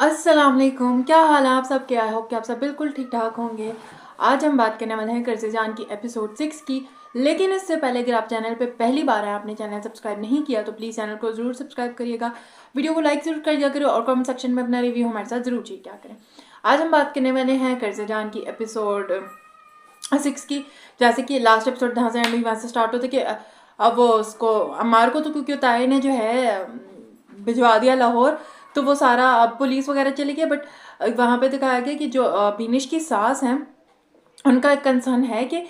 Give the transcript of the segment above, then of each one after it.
अस्सलाम वालेकुम, क्या हाल है आप सब के। आई होप कि आप सब बिल्कुल ठीक ठाक होंगे। आज हम बात करने वाले हैं कर्ज़े जान की एपिसोड 6 की। लेकिन इससे पहले अगर आप चैनल पे पहली बार हैं, आपने चैनल सब्सक्राइब नहीं किया तो प्लीज़ चैनल को ज़रूर सब्सक्राइब करिएगा, वीडियो को लाइक ज़रूर करिएगा करें और कमेंट सेक्शन में अपना रिव्यू हमारे साथ ज़रूर शेयर किया करें। आज हम बात करने वाले हैं कर्ज़े जान की एपिसोड 6 की। जैसे कि लास्ट एपिसोड जहाँ से एंड हुई वहाँ से स्टार्ट होते कि अब वो उसको अम्मार को तो क्योंकि ताए ने जो है भिजवा दिया लाहौर, तो वो सारा अब पुलिस वगैरह चली गई। बट वहाँ पे दिखाया गया कि जो बिनिश की सास हैं उनका एक कंसर्न है कि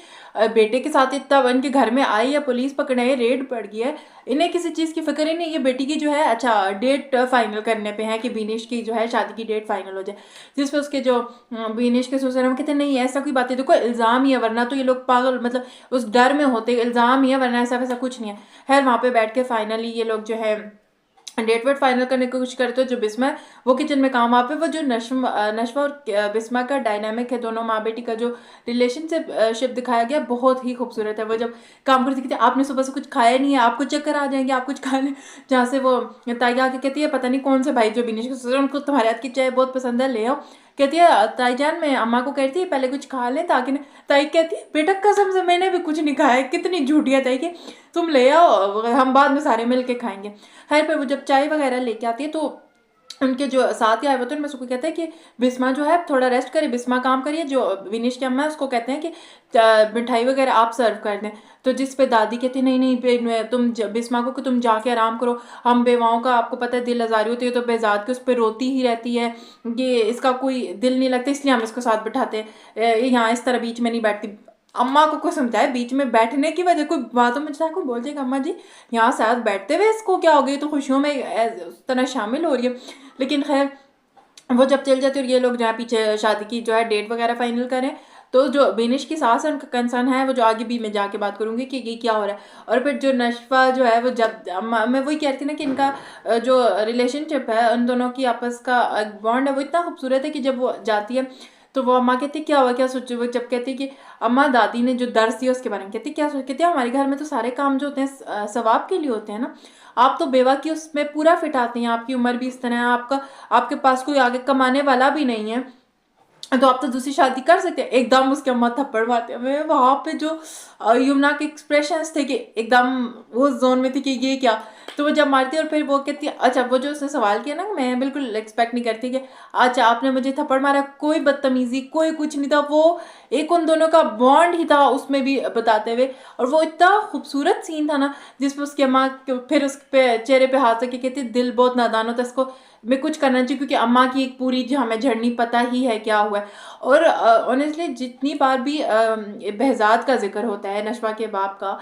बेटे के साथ इतना उनके घर में आई या पुलिस पकड़े है, रेड पड़ गई है, इन्हें किसी चीज़ की फिक्र ही नहीं। ये बेटी की जो है अच्छा डेट फाइनल करने पे है कि बिनिश की जो है शादी की डेट फाइनल हो जाए, जिस पे उसके जो बिनिश के ससुर हैं वो कहते नहीं ऐसा कोई बात है, देखो इल्ज़ाम ही है, वरना तो ये लोग पागल मतलब उस डर में होते, इल्ज़ाम ही है वरना ऐसा वैसा कुछ नहीं है। खैर वहाँ पे बैठ के फाइनली ये लोग जो है डेट वेट फाइनल करने की कोशिश करते हो। जो बिस्मा है वो किचन में काम, वहाँ पे वो जो नशवा और बिस्मा का डायनामिक है, दोनों माँ बेटी का जो रिलेशनशिप दिखाया गया बहुत ही खूबसूरत है। वो जब काम करती कहती है आपने सुबह से कुछ खाया नहीं है, आपको चक्कर आ जाएंगे, आप कुछ खा लें। जहाँ से वो ताई आके कहती है पता नहीं कौन से भाई जो बिनिश के ससुर उनको तुम्हारे हाथ की चाय बहुत पसंद है, ले आओ। कहती है ताईजान मैं अम्मा को कहती है पहले कुछ खा लें ताकि ताई कहती है बेटा कसम से मैंने भी कुछ नहीं खाया है, कितनी झूठी है ताई कि तुम ले आओ हम बाद में सारे मिल के खाएंगे। खैर पर वो जब चाय वगैरह लेके आती है तो उनके जो साथ ही आए होते हैं उनमें से कोई कहता है कि बिस्मा जो है थोड़ा रेस्ट करे, बिस्मा काम करिए। जो विनिश की अम्मा है उसको कहते हैं कि मिठाई वगैरह आप सर्व कर दें। तो जिस पे दादी कहती नहीं नहीं तुम बिस्मा को कि तुम जाके आराम करो, हम बेवाओं का आपको पता है दिल आज़ारी होती है तो बेजाद के उस पर रोती ही रहती है, ये इसका कोई दिल नहीं लगता इसलिए हम इसको साथ बिठाते हैं, यहाँ इस तरह बीच में नहीं बैठती। अम्मा को समझाए बीच में बैठने की वजह कोई बातों में कोई बोल जाएगा अम्मा जी यहाँ साथ बैठते हुए इसको क्या हो गई, तो खुशियों में उस तरह शामिल हो रही है। लेकिन खैर वो जब चल जाती है और ये लोग जहाँ पीछे शादी की जो है डेट वगैरह फाइनल करें, तो जो बिनिश की सास है उनका कंसर्न है वो जो आगे भी मैं जाके बात करूंगी कि ये क्या हो रहा है। और फिर जो नशवा जो है वो जब मैं वही कह रही थी ना कि इनका जो रिलेशनशिप है उन दोनों की आपस का बॉन्ड है वो इतना खूबसूरत है कि जब वो जाती है तो वो अम्मा कहती क्या हुआ क्या सोचो, वो जब कहती कि अम्मा दादी ने जो दर्ज दिया उसके बारे में कहती क्या सोच, कहती हमारे घर में तो सारे काम जो होते हैं सवाब के लिए होते हैं ना, आप तो बेवा की उसमें पूरा फिट आती हैं, आपकी उम्र भी इस तरह है, आपका आपके पास कोई आगे कमाने वाला भी नहीं है, तो आप तो दूसरी शादी कर सकते हैं। एकदम उसके अम्मा थप्पड़ मारते हैं। मैं वहाँ पे जो यमुना के एक्सप्रेशंस थे कि एकदम वो जोन में थी कि ये क्या, तो वो जब मारती है और फिर वो कहती है अच्छा वो जो उसने सवाल किया ना मैं बिल्कुल एक्सपेक्ट नहीं करती कि अच्छा आपने मुझे थप्पड़ मारा, कोई बदतमीजी कोई कुछ नहीं था, वो एक उन दोनों का बॉन्ड ही था उसमें भी बताते हुए। और वो इतना खूबसूरत सीन था ना जिसमें उसकी अम्मा फिर उस पे चेहरे पे हाथ रख के कहती दिल बहुत नादान होता है, इसको मैं कुछ करना चाहिए क्योंकि अम्मा की एक पूरी जो हमें झड़नी पता ही है क्या हुआ है। और ऑनेस्टली जितनी बार भी बहजाद का जिक्र होता है नशवा के बाप का,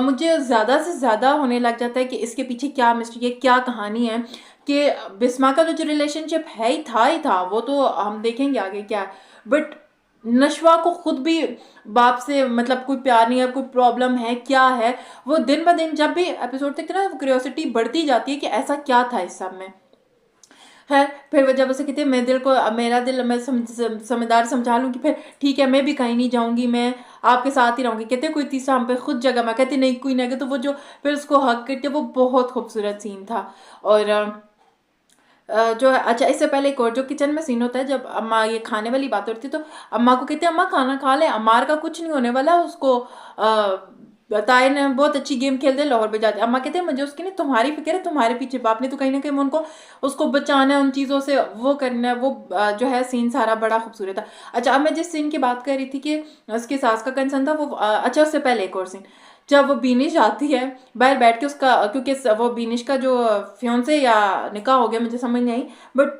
मुझे ज़्यादा से ज़्यादा होने लग जाता है कि इसके पीछे क्या मिस्ट्री है, क्या कहानी है। कि बिस्मा का जो रिलेशनशिप है ही था वो तो हम देखेंगे आगे क्या है, बट नशवा को खुद भी बाप से मतलब कोई प्यार नहीं है, कोई प्रॉब्लम है क्या है, वो दिन ब दिन जब भी एपिसोड देखते ना क्यूरियोसिटी बढ़ती जाती है कि ऐसा क्या था इस सब में है। फिर वो जब उसे कहती है मैं दिल को मेरा दिल मैं समझदार समझा लूँ कि फिर ठीक है मैं भी कहीं नहीं जाऊँगी, मैं आपके साथ ही रहूँगी। कहते कोई तीसरा हम पे खुद जगह, मैं कहती नहीं कोई नहीं, तो वो जो फिर उसको हक करती है वो बहुत खूबसूरत सीन था। और जो है अच्छा इससे पहले एक और जो किचन में सीन होता है जब अम्मा ये खाने वाली बात होती है तो अम्मा को कहते हैं अम्मा खाना खा ले, अम्मार का कुछ नहीं होने वाला, उसको ताए ने बहुत अच्छी गेम खेलते लाहौर पे जाते। अम्मा कहते हैं मुझे उसकी नहीं तुम्हारी फिक्र है, तुम्हारे पीछे बाप ने तो कहीं ना कहीं उनको उसको बचाना है उन चीज़ों से, वो करना है। वो जो है सीन सारा बड़ा खूबसूरत था। अच्छा अब मैं जिस सीन की बात कर रही थी कि उसके सास का कंसर्न था वो अच्छा उससे पहले एक और सीन जब वो बीनिश आती है बाहर बैठ के उसका, क्योंकि वो बीनिश का जो फियोंसे या निकाह हो गया मुझे समझ नहीं आई, बट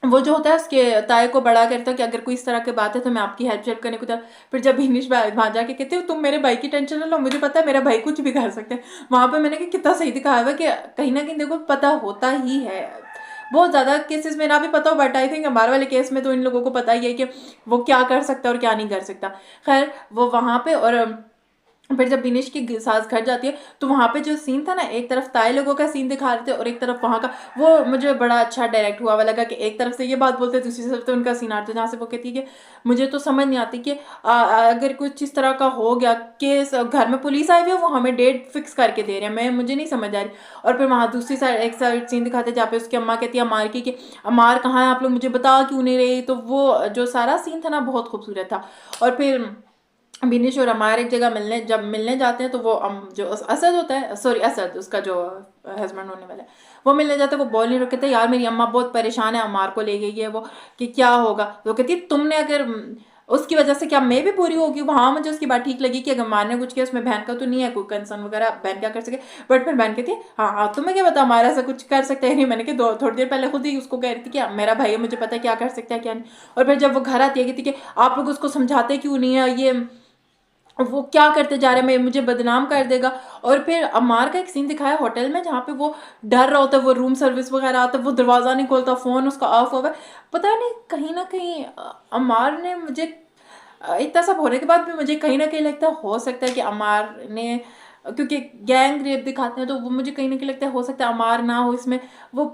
वो जो होता है उसके ताए को बड़ा करता है कि अगर कोई इस तरह की बात है तो मैं आपकी हेल्प करने को तैयार। फिर जब इंग्लिश वहाँ जाके कहते हो तुम मेरे भाई की टेंशन ना लो, मुझे पता है मेरा भाई कुछ भी कर सकते हैं। वहाँ पे मैंने कितना सही दिखाया हुआ कि कहीं ना कहीं देखो पता होता ही है, बहुत ज़्यादा केसेस में ना भी पता हो, बट आई थिंक हमारे वाले केस में तो इन लोगों को पता ही है कि वो क्या कर सकता है और क्या नहीं कर सकता। खैर वो वहाँ पे और फिर जब बिनेश की सास घर जाती है तो वहाँ पे जो सीन था ना, एक तरफ ताई लोगों का सीन दिखा रहे थे और एक तरफ वहाँ का, वो मुझे बड़ा अच्छा डायरेक्ट हुआ लगा कि एक तरफ से ये बात बोलते हैं, दूसरी तरफ तो उनका सीन आता है जहाँ से वो कहती है कि मुझे तो समझ नहीं आती कि अगर कुछ इस तरह का हो गया केस, घर में पुलिस आई हुई है, वो हमें डेट फिक्स करके दे रहे हैं, मैं मुझे नहीं समझ आ रही। और फिर वहाँ दूसरी साइड एक साइड सीन दिखाते जहाँ पे उसकी अम्मा कहती है अमार की कि अमार कहाँ है, आप लोग मुझे बता क्यों नहीं रही। तो वो जो सारा सीन था ना बहुत खूबसूरत था। और फिर बिनिश और अमार एक जगह जब मिलने जाते हैं तो वो जो असद होता है, सॉरी असद उसका जो हस्बैंड होने वाला है, वो मिलने जाते हैं। वो बोल नहीं रहे, कहते यार मेरी अम्मा बहुत परेशान है, अमार को ले गई है वो, कि क्या होगा। तो कहती है तुमने अगर उसकी वजह से क्या मैं भी बुरी होगी। वहाँ मुझे उसकी बात ठीक लगी कि अगर मार ने कुछ किया उसमें बहन का तो नहीं है कोई कंसर्न वगैरह, बहन क्या कर सके। बट फिर बहन कहती है हाँ हाँ तुम्हें क्या पता हमारा ऐसा कुछ कर सकते हैं नहीं। मैंने कहा थोड़ी देर पहले खुद ही उसको कह रही थी कि मेरा भाई है, मुझे पता है क्या कर सकता है क्या नहीं। और फिर जब वो घर आती है कहती कि आप लोग उसको समझाते क्यों नहीं है, ये वो क्या करते जा रहे हैं, मैं मुझे बदनाम कर देगा। और फिर अमार का एक सीन दिखाया होटल में जहाँ पे वो डर रहा होता है, वो रूम सर्विस वगैरह आता है, वो दरवाज़ा नहीं खोलता, फ़ोन उसका ऑफ हुआ है। पता नहीं कहीं ना कहीं अमार ने मुझे इतना सब होने के बाद भी मुझे कहीं ना कहीं लगता है हो सकता है कि अमार ने, क्योंकि गैंग रेप दिखाते हैं तो वो मुझे कहीं ना कहीं लगता है हो सकता है अमार ना हो इसमें, वो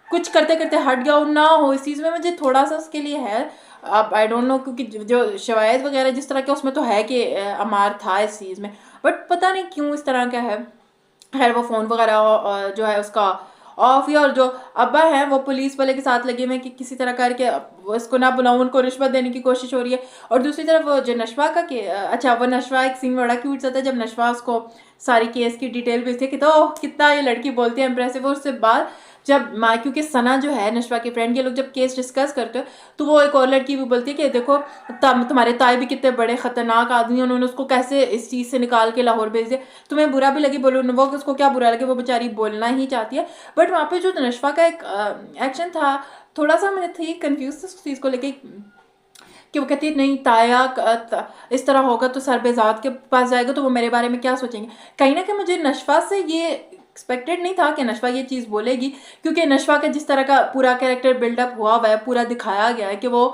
कुछ करते करते हट गया ना हो इस चीज़ में। मुझे थोड़ा सा उसके लिए है, अब आई डोंट नो, क्योंकि जो शवायद वगैरह जिस तरह के उसमें तो है कि अमार था इस चीज़ में, बट पता नहीं क्यों इस तरह का है। खैर वो फ़ोन वगैरह जो है उसका ऑफ ही, और जो अब्बा है वो पुलिस वाले के साथ लगे हुए कि किसी तरह करके वो इसको ना बुलाऊं, उनको रिश्वत देने की कोशिश हो रही है। और दूसरी तरफ वो जो नशवा का कि अच्छा वो नशवा एक सीन बड़ा क्यूट सा था जब नशवा उसको सारी केस की डिटेल भेजती है कि तो कितना ये लड़की बोलती है इंप्रेसिव। और उससे बाद जब माँ, क्योंकि सना जो है नशवा की फ्रेंड, ये लोग जब केस डिस्कस करते हो तो वो एक और लड़की भी बोलती है कि देखो तुम्हारे ताए भी कितने बड़े खतरनाक आदमी हैं, उन्होंने उसको कैसे इस चीज़ से निकाल के लाहौर भेज दिया। तुम्हें बुरा भी लगे बोलो, वो उसको क्या बुरा लगे, वो बेचारी बोलना ही चाहती है। बट वहाँ पे जो नशवा का एक एक्शन था थोड़ा सा मैं थी कंफ्यूज उस चीज़ को लेके कि वो कहती है नहीं ताया इस तरह होगा तो सरबेजाद के पास जाएगा तो वो मेरे बारे में क्या सोचेंगे। कहीं ना कहीं मुझे नशवा से ये एक्सपेक्टेड नहीं था कि नशवा ये चीज़ बोलेगी, क्योंकि नशवा का जिस तरह का पूरा कैरेक्टर बिल्डअप हुआ हुआ है, पूरा दिखाया गया है कि वो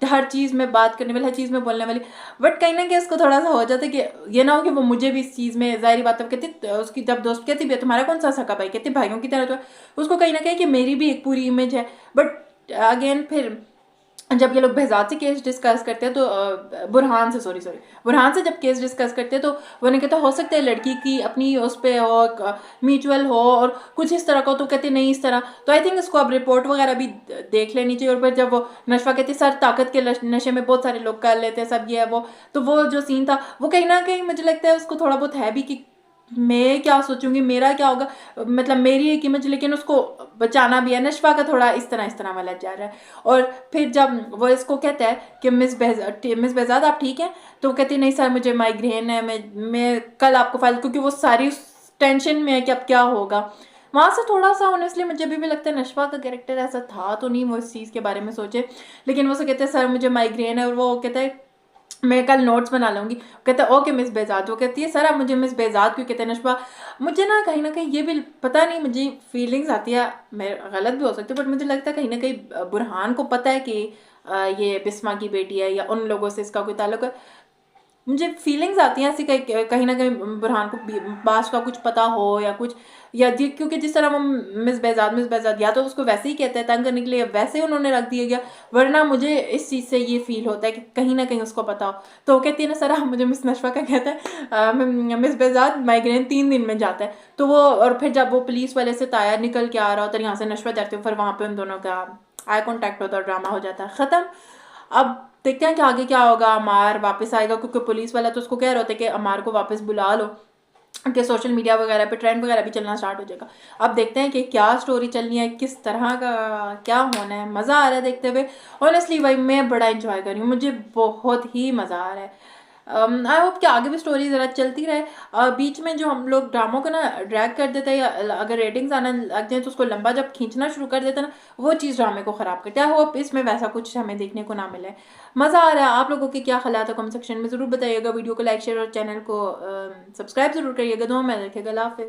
हर चीज़ में बात करने वाली, हर चीज़ में बोलने वाली। बट कहीं ना कहीं उसको थोड़ा सा हो जाता है कि ये ना हो कि वो मुझे भी इस चीज़ में, जाहिर बात है कहती उसकी जब दोस्त कहती भी तुम्हारा कौन सा सका भाई, कहती भाइयों की तरह तो है, उसको कहीं ना कहीं कि मेरी भी एक पूरी इमेज है। बट अगेन फिर जब ये लोग बहजाद से केस डिस्कस करते हैं तो बुरहान से बुरहान से जब केस डिस्कस करते हैं तो वो नहीं कहता हो सकता है लड़की की अपनी उस पर हो, म्यूचुअल हो और कुछ इस तरह का, तो कहते नहीं इस तरह। तो आई थिंक इसको अब रिपोर्ट वगैरह भी देख लेनी चाहिए। और फिर जब वो नशवा कहती सर ताकत के नशे में बहुत सारे लोग कर लेते हैं सब ये है वो, तो वो जो सीन था वो कहीं ना कहीं मुझे लगता है उसको थोड़ा बहुत है भी कि मैं क्या सोचूंगी, मेरा क्या होगा, मतलब मेरी एक इमेज, लेकिन उसको बचाना भी है। नशवा का थोड़ा इस तरह वाला जा रहा है। और फिर जब वो इसको कहता है कि मिस बेहजाद आप ठीक हैं, तो वो कहती नहीं सर मुझे माइग्रेन है, मैं कल आपको फाइल, क्योंकि वो सारी टेंशन में है कि अब क्या होगा। वहाँ से थोड़ा सा ऑनेस्टली मुझे अभी भी लगता है नशवा का कैरेक्टर ऐसा था तो नहीं वो इस चीज़ के बारे में सोचे, लेकिन वो से कहते हैं सर मुझे माइग्रेन है, और वो कहता है मैं कल नोट्स बना लूँगी। कहता है ओके मिस बेजाद। वो कहती है सर आप मुझे मिस बेजाद क्यों कहते हैं नशवा। मुझे ना कहीं ये भी पता नहीं, मुझे फीलिंग्स आती है, मैं गलत भी हो सकती हूँ, बट मुझे लगता है कहीं ना कहीं बुरहान को पता है कि ये बिस्मा की बेटी है या उन लोगों से इसका कोई ताल्लुक है। मुझे फीलिंग्स आती हैं ऐसी कहीं ना कहीं बुरहान को बास का कुछ पता हो या कुछ, या क्योंकि जिस तरह वो मिस बेजाद या तो उसको वैसे ही कहते हैं तंग करने के लिए, वैसे ही उन्होंने रख दिया गया। वरना मुझे इस चीज़ से ये फील होता है कि कहीं ना कहीं उसको पता हो। तो वो कहती है ना सर आप मुझे मिस नशवा का कहता है मिस बेजाद माइग्रेन 3 दिन में जाता है। तो वो और फिर जब वो पुलिस वाले से ताया निकल के आ रहा होता है यहाँ से नशवा जाते हो, फिर वहाँ पर उन दोनों का आई कॉन्टैक्ट होता है और ड्रामा हो जाता है ख़त्म। अब देखते हैं कि आगे क्या होगा। अमार वापस आएगा, क्योंकि पुलिस वाला तो उसको कह रहे होते कि अमार को वापस बुला लो, कि सोशल मीडिया वगैरह पे ट्रेंड वगैरह भी चलना स्टार्ट हो जाएगा। अब देखते हैं कि क्या स्टोरी चलनी है, किस तरह का क्या होना है। मज़ा आ रहा है देखते हुए, ऑनेस्टली भाई मैं बड़ा इंजॉय कर रही हूँ, मुझे बहुत ही मज़ा आ रहा है। आई होप कि आगे भी स्टोरी ज़रा चलती रहे। बीच में जो हम लोग ड्रामों को ना ड्रैग कर देते हैं या अगर रेटिंग्स आना लग जाए तो उसको लंबा जब खींचना शुरू कर देता है ना, वो चीज़ ड्रामे को ख़राब करता है। आई होप इसमें वैसा कुछ हमें देखने को ना मिले। मज़ा आ रहा है। आप लोगों के क्या ख्याल है कमेंट सेक्शन में ज़रूर बताइएगा। वीडियो को लाइक शेयर और चैनल को सब्सक्राइब ज़रूर करिएगा। दुआ में रखिएगा। अल्लाह हाफ़िज़।